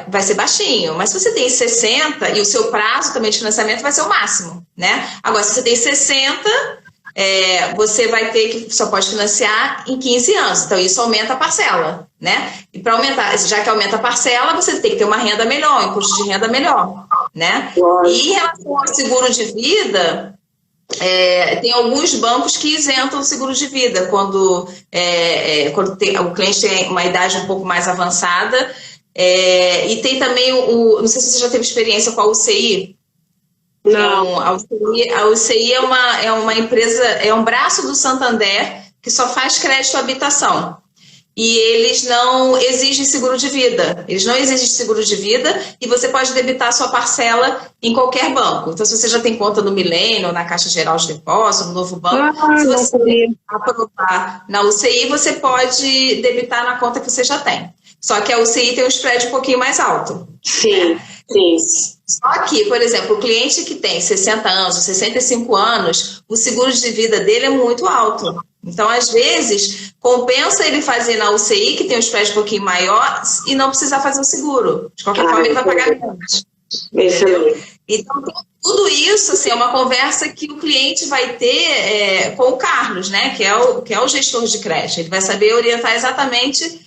vai ser baixinho. Mas se você tem 60 e o seu prazo também de financiamento vai ser o máximo, né? Agora, se você tem 60... você vai ter que só pode financiar em 15 anos, então isso aumenta a parcela, né? E para aumentar, já que aumenta a parcela, você tem que ter uma renda melhor, um custo de renda melhor, né? E em relação ao seguro de vida, tem alguns bancos que isentam o seguro de vida quando o cliente tem uma idade um pouco mais avançada, e tem também não sei se você já teve experiência com a UCI. Não. A UCI é uma empresa, é um braço do Santander que só faz crédito à habitação. E eles não exigem seguro de vida. Eles não exigem seguro de vida e você pode debitar a sua parcela em qualquer banco. Então, se você já tem conta no Milênio, na Caixa Geral de Depósito, no Novo Banco, se você aprovar na UCI, você pode debitar na conta que você já tem. Só que a UCI tem um spread um pouquinho mais alto. Sim, né? sim. Só que, por exemplo, o cliente que tem 60 anos ou 65 anos, o seguro de vida dele é muito alto. Então, às vezes, compensa ele fazer na UCI, que tem um spread um pouquinho maior, e não precisar fazer o seguro. De qualquer forma, ele vai pagar menos. Entendeu? Então, tudo isso assim, é uma conversa que o cliente vai ter com o Carlos, né? Que é o gestor de crédito. Ele vai saber orientar exatamente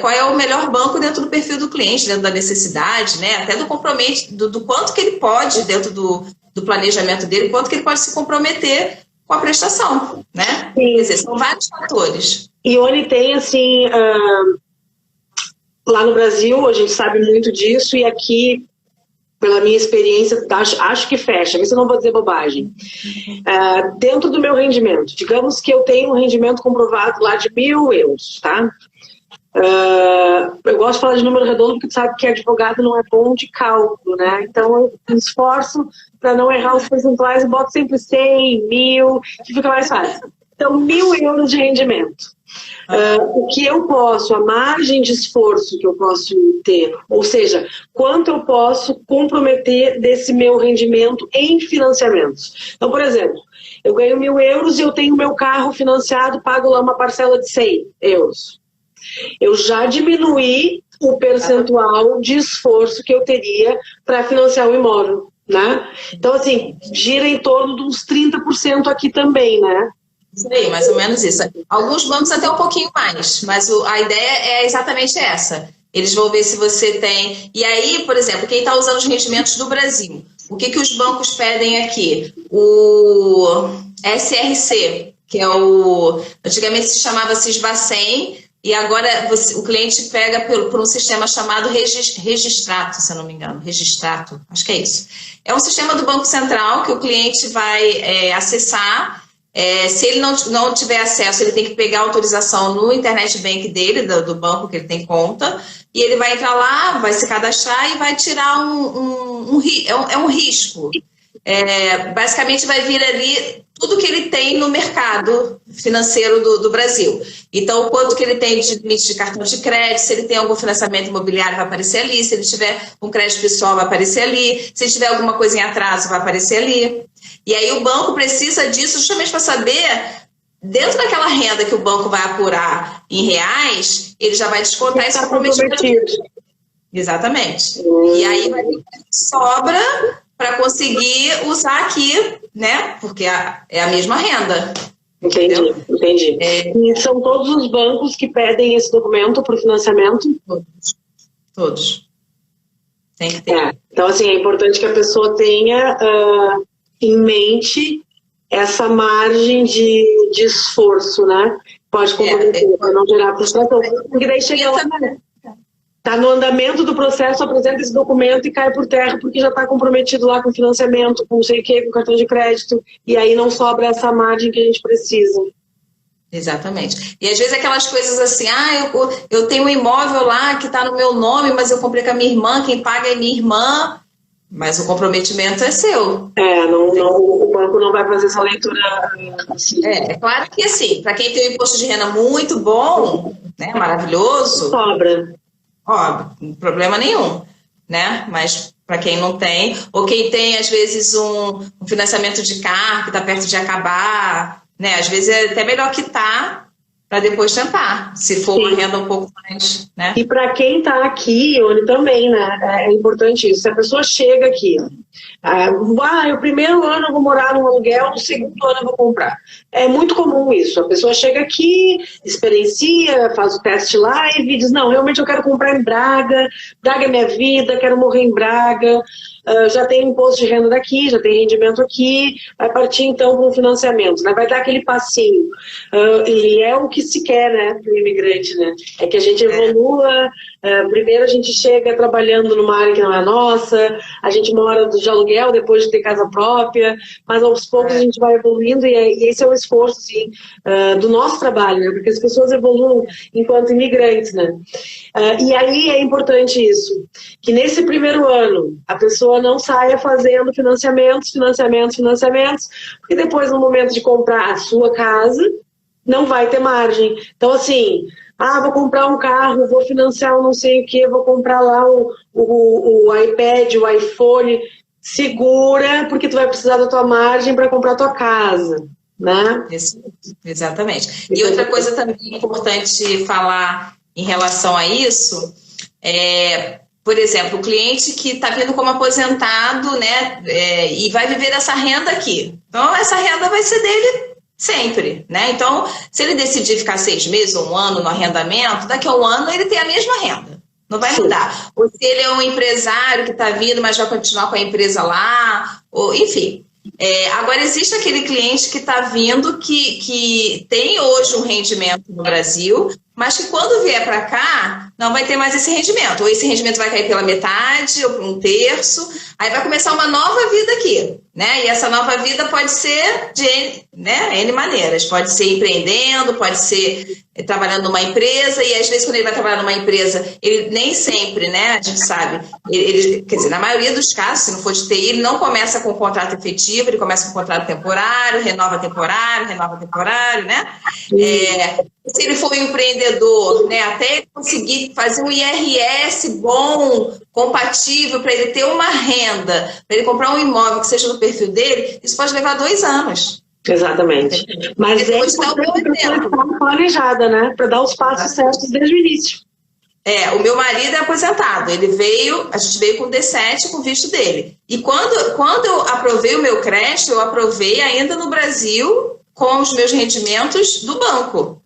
qual é o melhor banco dentro do perfil do cliente, dentro da necessidade, né? Até do comprometimento, do quanto que ele pode, dentro do planejamento dele, quanto que ele pode se comprometer com a prestação, né? Sim. Quer dizer, são vários fatores. E onde tem, assim, lá no Brasil, a gente sabe muito disso, e aqui pela minha experiência, acho que fecha, mas eu não vou dizer bobagem. Dentro do meu rendimento, digamos que eu tenho um rendimento comprovado lá de 1.000 euros, tá? Eu gosto de falar de número redondo porque tu sabe que advogado não é bom de cálculo, né? Então eu me esforço para não errar os percentuais e boto sempre 100, 1.000, que fica mais fácil. Então, 1.000 euros de rendimento. O que eu posso, a margem de esforço que eu posso ter, ou seja, quanto eu posso comprometer desse meu rendimento em financiamentos. Então, por exemplo, eu ganho 1.000 euros e eu tenho meu carro financiado, pago lá uma parcela de 100 euros. Eu já diminuí o percentual de esforço que eu teria para financiar o imóvel, né? Então, assim, gira em torno de uns 30% aqui também, né? Isso aí, mais ou menos isso. Alguns bancos até um pouquinho mais, mas a ideia é exatamente essa. Eles vão ver se você tem... E aí, por exemplo, quem está usando os rendimentos do Brasil, o que os bancos pedem aqui? O SRC, que é o... Antigamente se chamava Sisbacen, e agora o cliente pega por um sistema chamado Registrato, se eu não me engano. Registrato, acho que é isso. É um sistema do Banco Central que o cliente vai acessar. Se ele não tiver acesso, ele tem que pegar a autorização no internet bank dele, do banco que ele tem conta, e ele vai entrar lá, vai se cadastrar e vai tirar um risco. Basicamente vai vir ali tudo que ele tem no mercado financeiro do Brasil. Então, o quanto que ele tem de limite de cartão de crédito, se ele tem algum financiamento imobiliário, vai aparecer ali, se ele tiver um crédito pessoal, vai aparecer ali, se ele tiver alguma coisa em atraso, vai aparecer ali. E aí o banco precisa disso justamente para saber, dentro daquela renda que o banco vai apurar em reais, ele já vai descontar esse comprometimento. Exatamente. E aí vai ter sobra para conseguir usar aqui, né? Porque é a mesma renda. Entendi. E são todos os bancos que pedem esse documento para o financiamento? Todos. Tem que ter. Então, assim, é importante que a pessoa tenha em mente essa margem de esforço, né? Pode comprometer para não gerar frustração. Porque daí chega lá, está no andamento do processo, apresenta esse documento e cai por terra porque já está comprometido lá com financiamento, com não sei o quê, com cartão de crédito, e aí não sobra essa margem que a gente precisa. Exatamente. E às vezes aquelas coisas assim, eu tenho um imóvel lá que está no meu nome, mas eu comprei com a minha irmã, quem paga é minha irmã, mas o comprometimento é seu. O banco não vai fazer essa leitura assim. É claro que assim, para quem tem um imposto de renda muito bom, né, maravilhoso, sobra. Não problema nenhum, né? Mas para quem não tem, ou quem tem às vezes um financiamento de carro que está perto de acabar, né? Às vezes é até melhor quitar para depois tentar, se for uma renda um pouco mais, né? E para quem está aqui, também, né? É importante isso. Se a pessoa chega aqui, o primeiro ano eu vou morar num aluguel, no segundo ano eu vou comprar. É muito comum isso. A pessoa chega aqui, experiencia, faz o teste live, diz, não, realmente eu quero comprar em Braga, Braga é minha vida, quero morrer em Braga, já tem imposto de renda daqui, já tem rendimento aqui, vai partir então para um financiamento, né? Vai dar aquele passinho. E é o que se quer, né, para o imigrante, né? É que a gente evolua, primeiro a gente chega trabalhando numa área que não é nossa, a gente mora de aluguel depois de ter casa própria, mas aos poucos a gente vai evoluindo e esse é o esforço, assim, do nosso trabalho, né? Porque as pessoas evoluem enquanto imigrantes, né? E aí é importante isso, que nesse primeiro ano a pessoa não saia fazendo financiamentos, porque depois no momento de comprar a sua casa, não vai ter margem. Então, assim, vou comprar um carro, vou financiar um não sei o que, vou comprar lá o iPad, o iPhone, segura, porque tu vai precisar da tua margem para comprar a tua casa, né? Isso, exatamente. E outra coisa também importante falar em relação a isso por exemplo, o cliente que está vindo como aposentado, né, e vai viver dessa renda aqui. Então, essa renda vai ser dele sempre, né? Então, se ele decidir ficar 6 meses ou 1 ano no arrendamento, daqui a 1 ano ele tem a mesma renda. Não vai mudar. Ou se ele é um empresário que está vindo, mas vai continuar com a empresa lá, ou enfim. Agora, existe aquele cliente que está vindo que tem hoje um rendimento no Brasil, mas que quando vier para cá, não vai ter mais esse rendimento. Ou esse rendimento vai cair pela metade, ou por um terço. Aí vai começar uma nova vida aqui, né? E essa nova vida pode ser de N maneiras. Pode ser empreendendo, pode ser trabalhando numa empresa. E às vezes, quando ele vai trabalhar numa empresa, ele nem sempre, né? A gente sabe. Quer dizer, na maioria dos casos, se não for de TI, ele não começa com um contrato efetivo, ele começa com um contrato temporário, renova temporário, né? Se ele for um empreendedor, né, até ele conseguir fazer um IRS bom, compatível, para ele ter uma renda, para ele comprar um imóvel que seja do perfil dele, isso pode levar 2 anos. Exatamente. Mas é importante planejada, né? Para dar os passos certos desde o início. O meu marido é aposentado, a gente veio com o D7 com o visto dele. E quando eu aprovei o meu crédito, eu aprovei ainda no Brasil com os meus rendimentos do banco.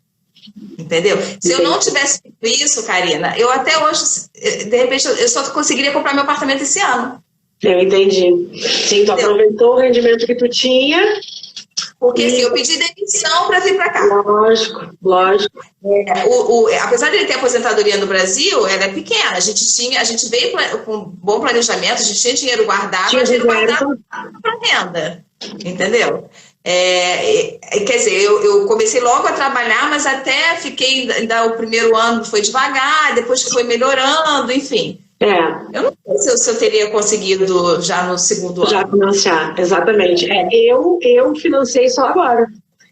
Entendeu? Se eu não tivesse feito isso, Karina, eu até hoje, de repente, eu só conseguiria comprar meu apartamento esse ano. Eu entendi. Sim, tu aproveitou o rendimento que tu tinha. Porque assim, eu pedi demissão para vir para cá. Lógico. Apesar de ele ter aposentadoria no Brasil, ela é pequena. A gente veio com bom planejamento, a gente tinha dinheiro guardado, mas dinheiro guardado para renda. Entendeu? Quer dizer, eu comecei logo a trabalhar, mas até fiquei, ainda o primeiro ano foi devagar, depois que foi melhorando, enfim. Eu não sei se eu teria conseguido já no segundo ano. Já financiar, exatamente. Eu financei só agora.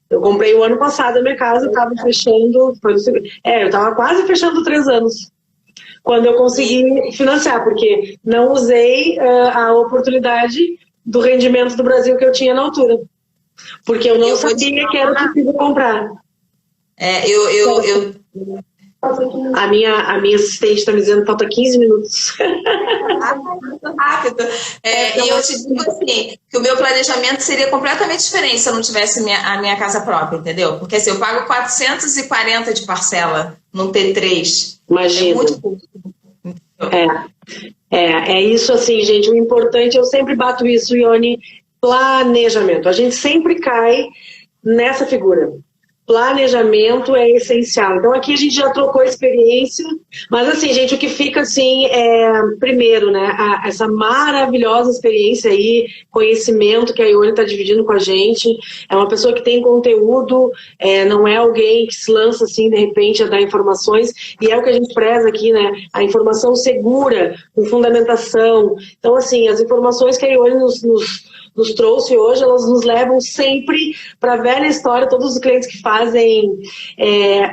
Eu comprei o ano passado a minha casa, estava fechando, eu estava quase fechando 3 anos. Quando eu consegui financiar, porque não usei a oportunidade do rendimento do Brasil que eu tinha na altura. Porque eu não sabia que era possível comprar. A minha assistente está me dizendo que falta 15 minutos. Muito rápido. E eu te digo assim, que o meu planejamento seria completamente diferente se eu não tivesse a minha casa própria, entendeu? Porque assim, eu pago 440 de parcela num T3. Imagina. É muito pouco. É isso assim, gente. O importante, eu sempre bato isso, Ione, planejamento. A gente sempre cai nessa figura. Planejamento é essencial. Então aqui a gente já trocou experiência, mas assim, gente, o que fica assim primeiro, né, essa maravilhosa experiência aí, conhecimento que a Ione está dividindo com a gente. É uma pessoa que tem conteúdo, não é alguém que se lança assim de repente a dar informações, e é o que a gente preza aqui, né, a informação segura, com fundamentação. Então assim, as informações que a Ione nos trouxe hoje, elas nos levam sempre para a velha história. Todos os clientes que fazem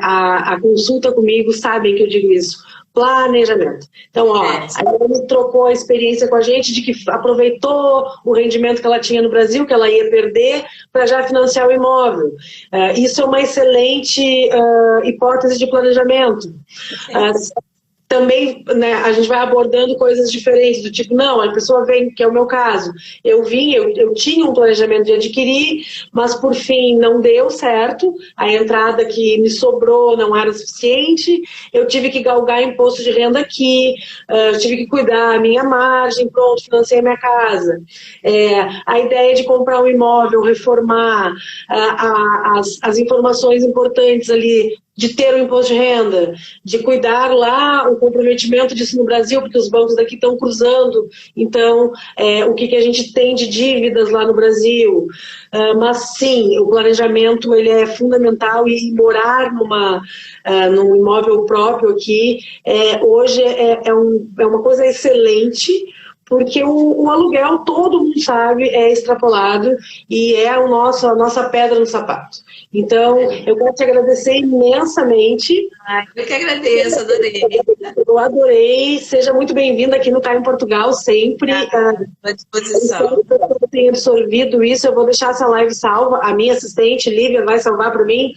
a consulta comigo sabem que eu digo isso. Planejamento. Então, a Ione trocou a experiência com a gente de que aproveitou o rendimento que ela tinha no Brasil, que ela ia perder, para já financiar o imóvel. Isso é uma excelente hipótese de planejamento. Também, né, a gente vai abordando coisas diferentes, do tipo, não, a pessoa vem, que é o meu caso, eu tinha um planejamento de adquirir, mas por fim não deu certo, a entrada que me sobrou não era suficiente, eu tive que galgar imposto de renda aqui, tive que cuidar da minha margem, pronto, financei a minha casa. A ideia de comprar um imóvel, reformar, as informações importantes ali, de ter o imposto de renda, de cuidar lá o comprometimento disso no Brasil, porque os bancos daqui estão cruzando, então o que a gente tem de dívidas lá no Brasil. Mas sim, o planejamento ele é fundamental, e morar num imóvel próprio aqui hoje é uma coisa excelente, porque o aluguel, todo mundo sabe, é extrapolado e é a nossa pedra no sapato. Então, eu quero te agradecer imensamente. Eu que agradeço, adorei. Eu adorei. Seja muito bem-vinda aqui no Tá em Portugal, sempre. À disposição. Eu tenho absorvido isso, eu vou deixar essa live salva. A minha assistente, Lívia, vai salvar para mim,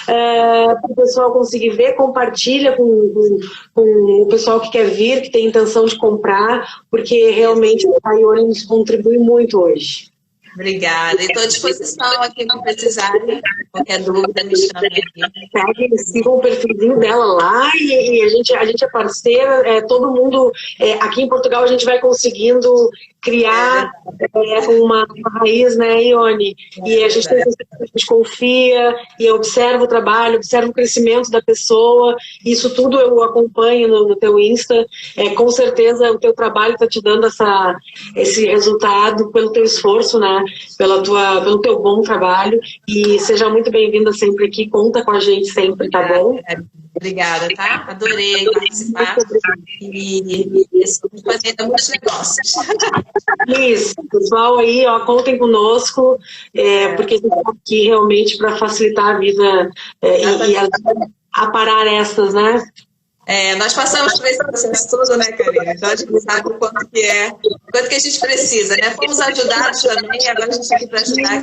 para o pessoal conseguir ver. Compartilha com o pessoal que quer vir, que tem intenção de comprar, porque realmente a Ione nos contribui muito hoje. Obrigada. Estou à disposição aqui para precisarem. Qualquer dúvida, me chamem aqui. Sigam o perfilzinho dela lá, e a gente é parceira. Todo mundo aqui em Portugal, a gente vai conseguindo criar uma raiz, né, Ione? E a gente confia e observa o trabalho, observa o crescimento da pessoa. Isso tudo eu acompanho no teu Insta. Com certeza o teu trabalho está te dando esse resultado pelo teu esforço, né? Pelo teu bom trabalho. E seja muito bem-vinda sempre aqui. Conta com a gente sempre, tá bom? Obrigada, tá? Adorei participar e fazer muitos negócios. Isso, pessoal aí, ó, contem conosco, porque a gente está aqui realmente para facilitar a vida e aparar essas, né? Nós passamos por esse processo todo, né, Karine? Então a gente sabe o quanto que a gente precisa, né? Fomos ajudados também e agora a gente está aqui para ajudar.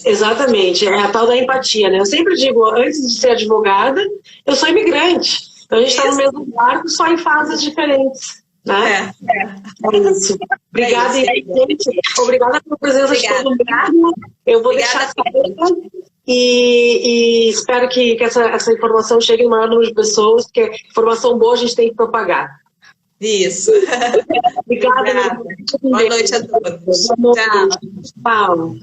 Exatamente, é a tal da empatia, né? Eu sempre digo, antes de ser advogada, eu sou imigrante. Então a gente está no mesmo barco, só em fases diferentes, né? É isso. Obrigada, gente. Obrigada pela presença de todo mundo. Eu vou deixar e espero que essa informação chegue no maior número de pessoas, porque informação boa a gente tem que propagar. Isso. Obrigada. Boa noite a todos. Tchau. Tchau.